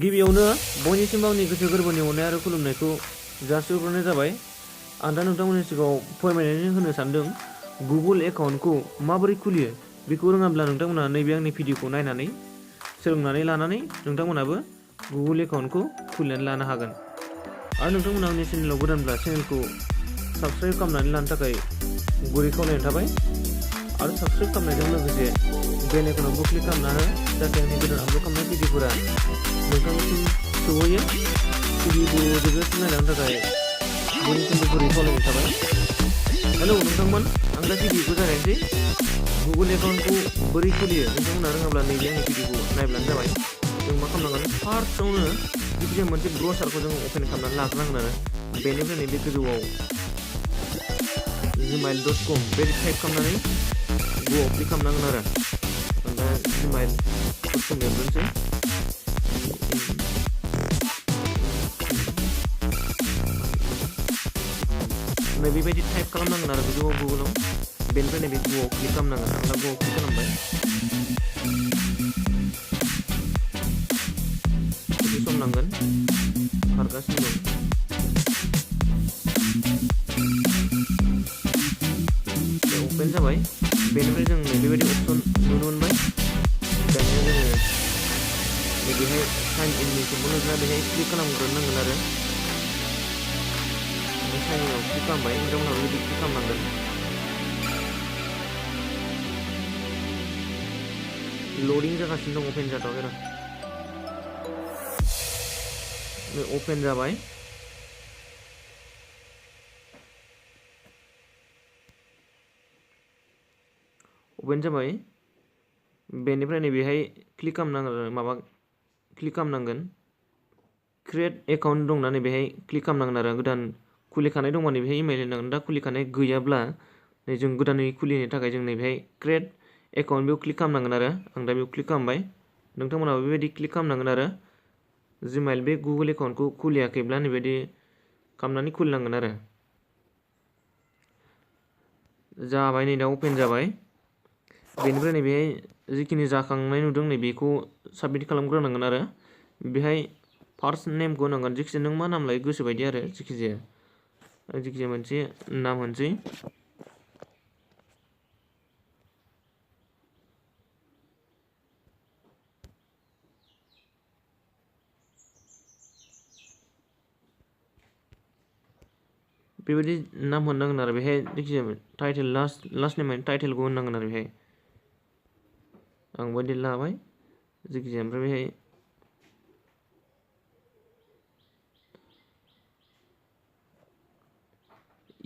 गिबियावनो बयनिसिमबो आंनि गोसो गोरबोनि अननाय आरो खुलुमनायखौ जासिहरग्रोनाय जाबाय। आं दा नोंथांमोननि सिगाङाव फोरमायनानै होनो सानदों गुगोल एकाउन्टखौ माबोरै खुलियो। बेखौ रोङाब्ला नोंथांमोना नैबे आंनि भिडिअखौ नायनानै सोलोंनानै लानानै नोंथांमोनाबो गुगोल एकाउन्टखौ खुलिनानै लानो हागोन। आरो नोंथांमोना आंनि चेनेलाव गोदानब्ला चेनेलखौ साबस्क्राइब खालामनानै लानो थाखाय गुरै खावलायनाय थाबाय। आरो साबस्क्राइब खालामनायजों लोगोसे बेल आइकनावबो क्लिक खालामना हो जाहाथे आंनि गोदान आपल'ड खालामनाय भिडिअफोरा नोंथांनिसिम सौहैयो। भिडिअखौ जोबजासिम नायलांनो थाखाय बयनिसिमबो गुरै खावलायनाय थाबाय। हेलौ नोंथांमोन, आं दा भिडिअखौ जागायनोसै। गुगोल एकाउन्टखौ बोरै खुलियो नोंथांमोना रोङाब्ला नैबे आंनि भिडिअखौ नायब्लानो जाबाय। जों मा खालामनांगोन, फार्स्टआवनो जिखिजाया मोनसे ब्राउजारखौ जों अपेन खालामनानै लाग्रोनांगोन आरो बेनिफ्राय नैबे गोजौआव gmail.com बेबायदि टाइप खालामनानै ग'आव क्लिक खालामनांगोन आरो आं दा gmail.com लिरग्रोनोसै। बेबायदि टाइप खालामनांगोन आरो गोजौआव गुगोलाव, बेनिफ्राय नैबे ग'आव क्लिक खालामनांगोन। आं दा ग'आव क्लिक खालामबाय। एसे सम नांगोन, खारगासिनो दं। अपेन जाबाय। बेनिफ्राय जों बेबायदि अपसन नुनो मोनबाय। दानिया जोङो नैबेहाय साइन इननि सिम्बल नुयोब्ला बेहाय क्लिक खालामग्रोनांगोन आरो साइन इनआव क्लिक खालामबाय। नोंथांमोनहा बेबायदि क्लिक खालामनांगोन। लडिं जागासिनो दं, अपेन जाथ'वाखै र'। अपेन जाबाय। अपेन जाबाय। बेनिफ्राय नैबेहाय क्लिक खालामनांगोन क्रिएट एकाउन्ट दंना नैबेहाय क्लिक खालामनांगोन आरो गोदान खुलिखानाय दंबा नैबेहाय इमेल होनांगोन। दा खुलिखानाय गैयाब्ला नै जों गोदानै खुलिनो थाखाय जों नैबेहाय क्रिएट एकाउन्ट बेयाव क्लिक खालामनांगोन आरो आं दा बेयाव क्लिक खालामबाय। नोंथांमोनाबो बेबायदि क्लिक खालामनांगोन आरो जिमेल बे गुगोल एकाउन्टखौ खुलियाखैब्ला नैबायदि खालामनानै खुलिनांगोन आरो जाबाय। नै दा अपेन जाबाय। बेनिफ्राय नैबेहाय जिखिनि जाखांनाय नुदों नैबेखौ साबमिट खालामग्रोनांगोन आरो बेहाय फार्स्ट नेमखौ होनांगोन। जिखिजाया नों मा नाम लायो गोसो बायदि आरो जिखिजाया मोनसे नाम होनोसै। बेबायदि नाम होननांगोन आरो बेहाय जिखिजाया टाइटेल लास्ट नेम टाइटेलखौ होननांगोन आरो बेहाय आं बायदि लाबाय जिखिजाया। ओमफ्राय बेहाय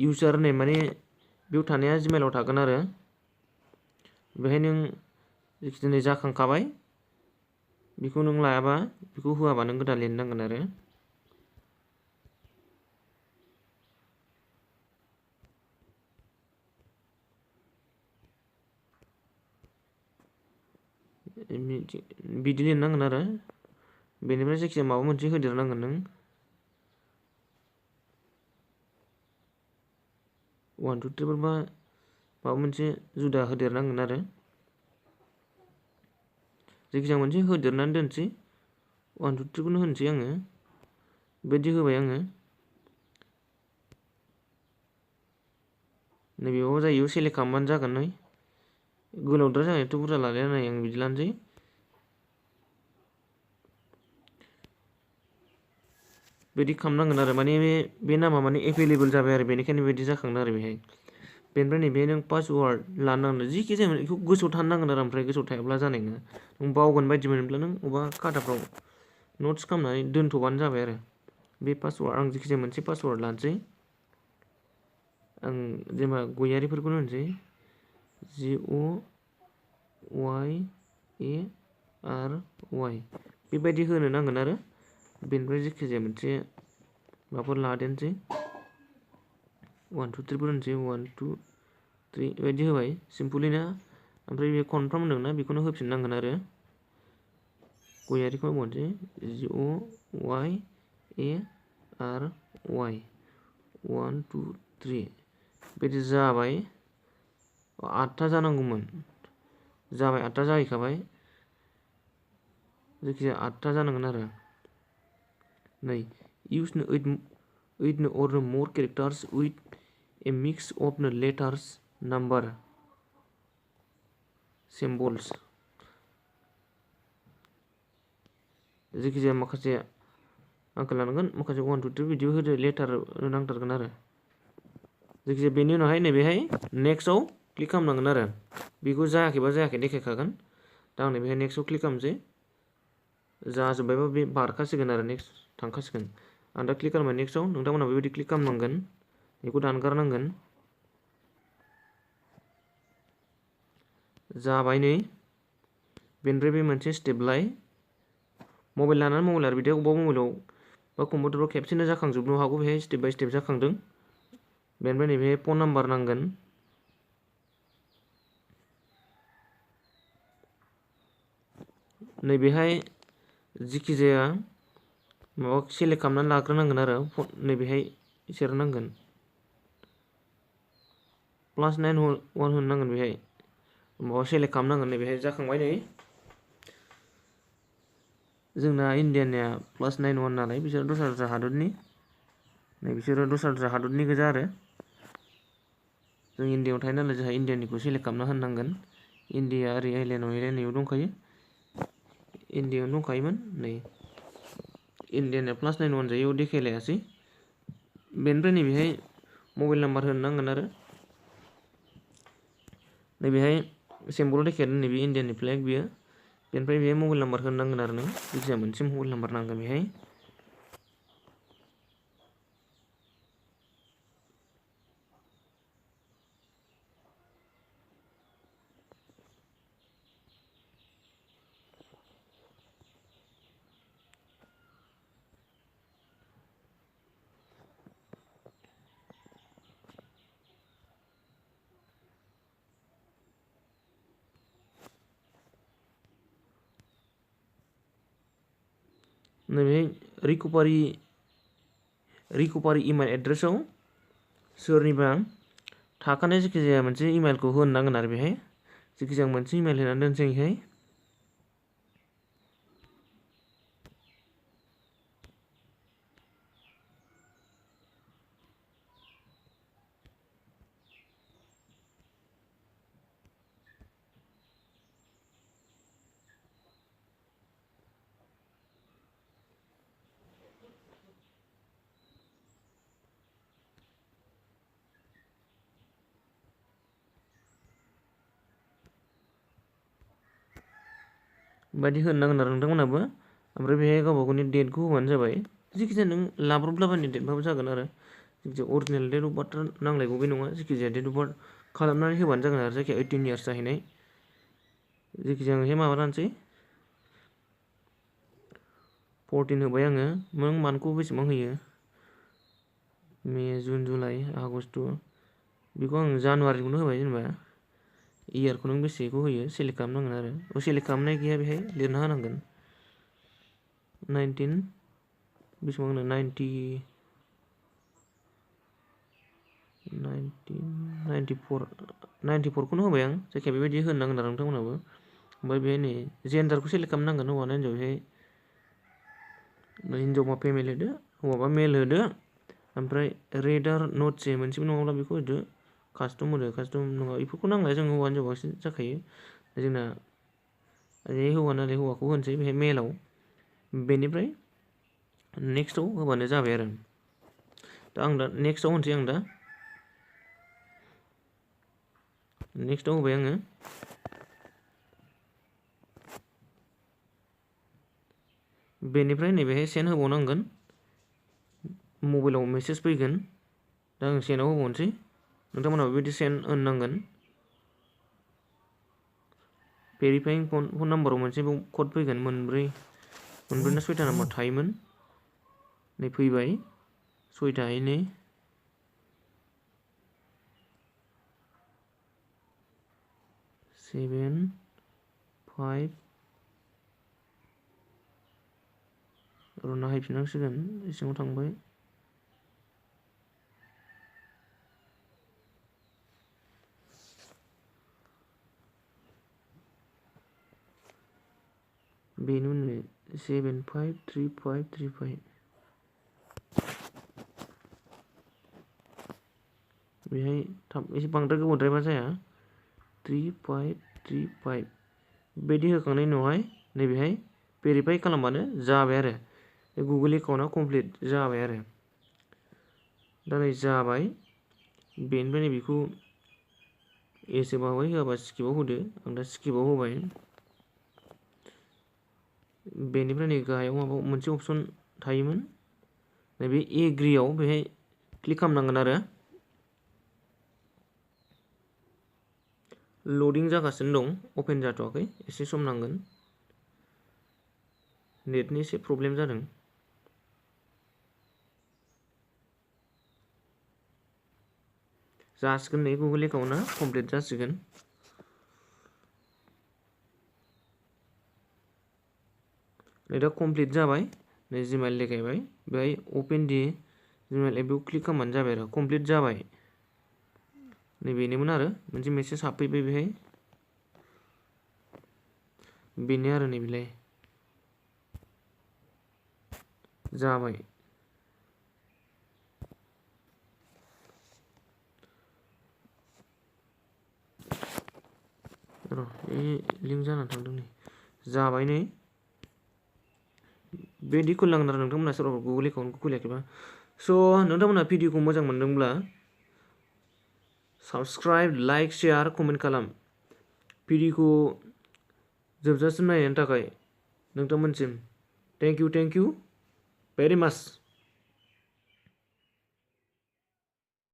इउजार नेम माने बेयाव थानाया जिमेलाव थागोन आरो बेहाय नों जिखिजाया जाखांखाबाय बेखौ नों लायाबा बेखौ होआबा नों गोदान लिरनांगोन आरो बिदि लिरनांगोन आरो बेनिफ्राय जायखिजाया माबा मोनसे होदेरनांगोन नों 1 2 3 बा माबा मोनसे जुदा होदेरनांगोन आरो जायखिजाया मोनसे होदेरनानै दोनसै 1 2 3 खौनो होनसै आङो। बेबायदि होबाय आङो। नैबेयाव जायो सेलेक्ट खालामबानो जागोन। नै गोलावद्राय जानायथ' बुरजा लालाया नै आं बिदि लानोसै। बिदि खालामनांगोन आरो माने बे नामा माने एभेलेबल जाबाय आरो बेनिखायनो बिदि जाखांदों आरो बेहाय। बेनिफ्राय नैबे नों पासवार्ड लानांगोन जिखि जाया बेखौ गोसोआव थानो नांगोन आरो ओमफ्राय गोसोआव थायाब्ला जानाय नङा। नों बावगोन बायदि मोनोब्ला नों अबेबा खाताफ्राव नट्स खालामनानै दोनथ'बानो जाबाय आरो बे पासवार्ड आं जिखिजाया मोनसे पासवार्ड लानोसै। आं जेनेबा गयारिफोरखौनो होनसै GOYARY बेबायदि होनो नांगोन आरो बेनिफ्राय जिखिजाया मोनसे माबाफोर लादेरनोसै 1 2 3 फोर होनसै 1 2 3 बेबायदि होबाय सिम्पलिनो। ओमफ्राय बे कनफार्म होनदोंना बेखौनो होफिननांगोन आरो गयारिखौ बुंसै GOYARY 1 2 3 बिदि जाबाय। 8था जानांगौमोन, जाबाय 8था जाहैखाबाय। जायखिजाया 8था जानांगोन आरो नै use 8 or more characters with a mix of letters, number, symbols जायखिजाया माखासे आंखौ लानांगोन माखासे 1 2 3 बिदि होदो लेटार नांथारगोन आरो जायखिजाया बेनि उनावहाय नैबेहाय नेक्स्टआव क्लिक खालामनांगोन आरो बेखौ जायाखैबा जायाखै देखायखागोन दा आं नैबेहाय नेक्स्टआव क्लिक खालामसै जाजोब्बायबा बे बारखासिगोन आरो नेक्स्ट थांखासिगोन आं दा क्लिक खालामबाय नेक्स्टआव नोंथांमोना बेबायदि क्लिक खालामनांगोन बेखौ दानगारनांगोन जाबाय नै बेनिफ्राय बे मोनसे स्टेपलाय मबाइल लानानै मबाइल आरो बिदि अबेबा मबाइलाव बा कम्पिउटाराव खेबसेनो जाखांजोबनो हागौ बेहाय स्टेप बाय स्टेप जाखांदों बेनिफ्राय नैबे फन नाम्बार नांगोन नैबेहाय जिखिजाया माबा सेलेक्ट खालामनानै लाग्रोनांगोन आरो नैबेहाय इसोर नांगोन +91 होनो नांगोन बेहाय माबा सेलेक्ट खालामनांगोन नैबेहाय जाखांबाय नै जोंना इण्डियानिया +91 नालाय बिसोर दस्रा हादरनि नै बिसोरो दस्रा हादरनि गोजा आरो जों इण्डियायाव थायो नालाय जोंहा इण्डियानिखौ सेलेक्ट खालामना होनांगोन इण्डिया ओरै आइलेण्डआव दंखायो इण्डियायावनो दंखायोमोन नै इण्डियानिया +91 जायो देखायलायासै बेनिफ्राय नैबेहाय मबाइल नाम्बार होनो नांगोन आरो नैबेहाय सिम्बल देखायदों नैबे इण्डियानि फ्लेग बियो बेनिफ्राय बेहाय मबाइल नाम्बार होनो नांगोन आरो नों जायखिजाया मोनसे मबाइल नाम्बार नांगोन बेहाय नैबे रिकभारि इमेल एड्रेसआव सोरनिबा थाखानाय जायखिजाया मोनसे इमेलखौ होनो नांगोन आरो बेहाय जायखिजाया मोनसे इमेल होनानै दोनसै बेहाय बायदि होनो नांगोन आरो नोंथांमोनाबो ओमफ्राय बेहाय गावबा गावनि डेटखौ होबानो जाबाय जायखिजाया नों लाब्रबलाबायनि डेटबाबो जागोन आरो जायखिजाया अरिजिनेल डेट अफ बार्थ नांलायगौ बे नङा जायखिजाया डेट अफ बार्थ खालामनानै होबानो जागोन आरो जायखिया 18 इयार्स जाहैनाय जायखिजाया आं बेहाय माबानोसै 14 होबाय आङो नों मान्थखौ बेसेबां होयो मे जुन जुलाइ आगष्ट बेखौ आं जानुवारिखौनो होबाय जेनेबा इयारखौ नों बेसेखौ होयो सेलेक्ट खालामनांगोन आरो सेलेक्ट खालामनाय गैया बेहाय लिरना होनांगोन 19 बेसेबां होनो 94खौनो होबाय आं जायखिया बेबायदि होनो नांगोन आरो नोंथांमोनाबो ओमफ्राय बेहाय नै जेन्डारखौ सेलेक्ट खालामनांगोन हौवा ना हिन्जाव बेहाय हिन्जावबा फिमेल होदो हौवाबा मेल होदो ओमफ्राय रेडार नटसे मोनसेबो नङाब्ला बेखौ होदो कास्टम होदो कास्टम नङा बेफोरखौ नांलाया जों हौवा हिन्जाव बांसिन जाखायो जोंना ओरै हौवा नालाय हौवाखौ होनोसै बेहाय मेलाव बेनिफ्राय नेक्स्टआव होबानो जाबाय आरो दा आं दा नेक्स्टआव होनोसै आं दा नेक्स्टआव होबाय आङो बेनिफ्राय नैबेहाय सेन्ड होबावनांगोन मबाइलाव मेसेज फैगोन दा आं सेन्डआव होबावनोसै नोंथांमोनहा बेबायदि सेन्ड होननांगोन भेरिफाइं फन नाम्बाराव मोनसे कड फैगोन मोनब्रै ना 6था नाम्बार थायोमोन नै फैबाय 6 थाहैनो 7 5 नायफिननांसिगोन एसेबां थांबाय बेनि उनाव 7 5 3 5 3 5 बेहाय थाब एसे बांद्राय गोबावद्रायबा जाया 3535 बेबायदि होखांनायनि उनावहाय नैबेहाय भेरिफाइ खालामबानो जाबाय आरो गुगोल एकाउन्टआ कमप्लिट जाबाय आरो दा नै जाबाय बेनिफ्राय नैबेखौ एस होबाय होआबा स्किपाव होदो आं दा स्किपाव होबाय बेनिफ्राय नै गाहायाव माबा मोनसे अपसन थायोमोन नैबे एग्रियाव बेहाय क्लिक खालामनांगोन आरो लडिं जागासिनो दं अपेन जाथ'वाखै एसे सम नांगोन नेटनि एसे प्रब्लेम जादों जासिगोन नै गुगोल एकाउन्टआ कमप्लिट जासिगोन नै दा कमप्लिट जाबाय नै जिमेल देखायबाय बेहाय अपेन दि जिमेल एपआव क्लिक खालामबानो जाबाय आरो कमप्लिट जाबाय नै बेनोमोन आरो मोनसे मेसेज हाबफैबाय बेहाय बेनो आरो नै बेलाय जाबाय र' लिंक जानानै थांदों नै जाबाय नै बेबायदि खुलिनांगोन आरो नोंथांमोना सोरबाफोर गुगोल एकाउन्टखौ खुलियाखैबा स' नोंथांमोना भिडिअखौ मोजां मोनदोंब्ला साबस्क्राइब लाइक शेयार कमेन्ट खालाम भिडिअखौ जोबजासिम नायनायनि थाखाय नोंथांमोनसिम थेंक इउ भेरि माच